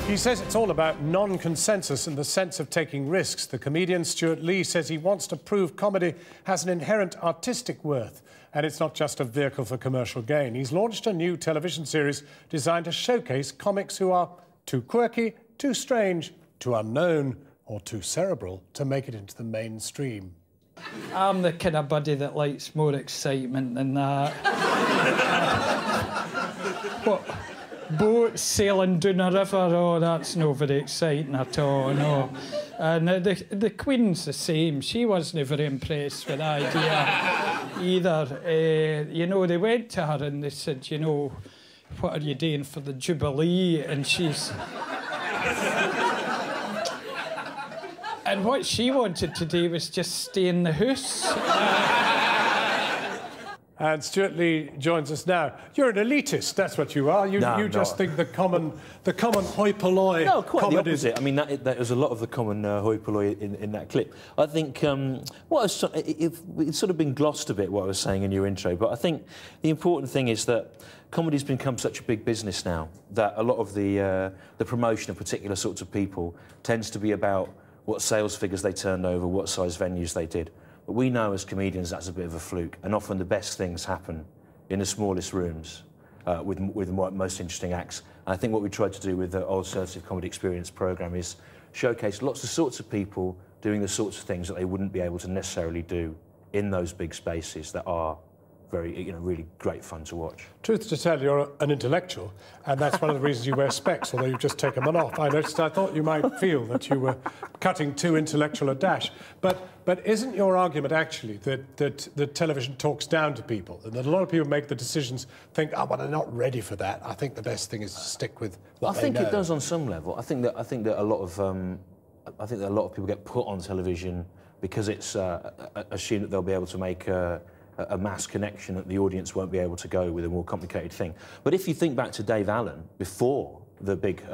He says it's all about non-consensus and the sense of taking risks. The comedian Stewart Lee says he wants to prove comedy has an inherent artistic worth and it's not just a vehicle for commercial gain. He's launched a new television series designed to showcase comics who are too quirky, too strange, too unknown or too cerebral to make it into the mainstream. I'm the kind of buddy that likes more excitement than that. What? Boats sailing down a river, oh, that's not very exciting at all, no. And the Queen's the same. She wasn't very impressed with the idea either. You know, they went to her and they said, you know, what are you doing for the Jubilee? And she's... And what she wanted to do was just stay in the house. And Stewart Lee joins us now. You're an elitist, that's what you are. You just think the common hoi polloi. No, quite the opposite. I mean, that was a lot of the common hoi polloi in that clip. I think it's sort of been glossed a bit, what I was saying in your intro, but I think the important thing is that comedy's become such a big business now that a lot of the promotion of particular sorts of people tends to be about what sales figures they turned over, what size venues they did. But we know as comedians that's a bit of a fluke, and often the best things happen in the smallest rooms with the most interesting acts. And I think what we tried to do with the Alternative Comedy Experience programme is showcase lots of sorts of people doing the sorts of things that they wouldn't be able to necessarily do in those big spaces that are very, you know, really great fun to watch. Truth to tell, you're an intellectual, and that's one of the reasons you wear specs, although you've just taken them off. I thought you might feel that you were cutting too intellectual a dash. But isn't your argument actually that television talks down to people, and that a lot of people make the decisions, think, oh, well, they're not ready for that. I think the best thing is to stick with what they know. I think it does on some level. I think that a lot of people get put on television because it's assumed that they'll be able to make a mass connection that the audience won't be able to go with a more complicated thing. But if you think back to Dave Allen, before the big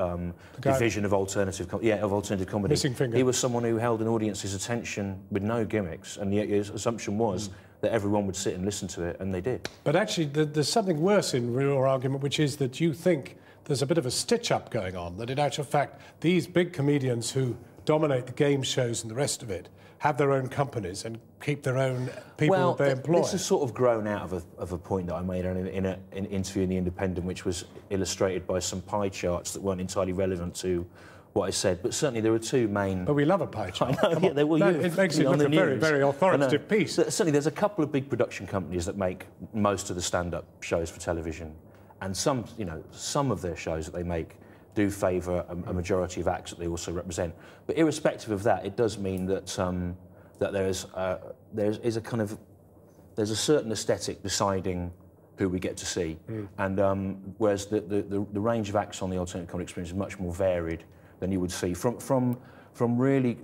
division of alternative comedy, Missing finger. He was someone who held an audience's attention with no gimmicks, and his assumption was that everyone would sit and listen to it, and they did. But actually, there's something worse in your argument, which is that you think there's a bit of a stitch-up going on, that in actual fact, these big comedians who dominate the game shows and the rest of it have their own companies and keep their own people that they employ. This has sort of grown out of a point that I made in an interview in The Independent, which was illustrated by some pie charts that weren't entirely relevant to what I said. But certainly there are two main... But we love a pie chart. I know, yeah, it makes it look a very, very authoritative piece. Certainly there's a couple of big production companies that make most of the stand-up shows for television, and some of their shows that they make do favour a majority of acts that they also represent. But irrespective of that, it does mean that that there's a certain aesthetic deciding who we get to see, and whereas the range of acts on the Alternative Comedy Experience is much more varied than you would see from really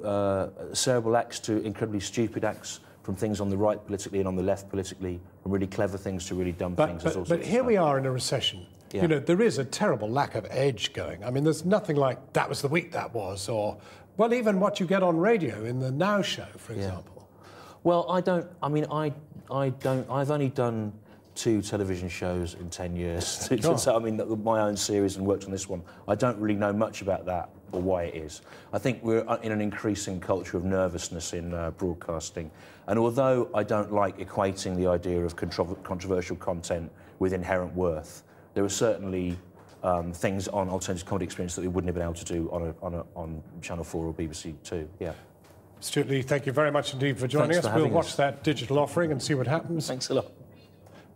cerebral acts to incredibly stupid acts, from things on the right politically and on the left politically, from really clever things to really dumb things. But here we are in a recession. Yeah. You know, there is a terrible lack of edge going. I mean, there's nothing like that was the week that was, or, well, even what you get on radio in the Now Show, for example. Well, I've only done 2 television shows in 10 years. So, I mean, my own series and worked on this one. I don't really know much about that or why it is. I think we're in an increasing culture of nervousness in broadcasting. And although I don't like equating the idea of controversial content with inherent worth, there are certainly things on Alternative Comedy Experience that we wouldn't have been able to do on Channel 4 or BBC 2, yeah. Stewart Lee, thank you very much indeed for joining us. We'll watch that digital offering and see what happens. Thanks a lot.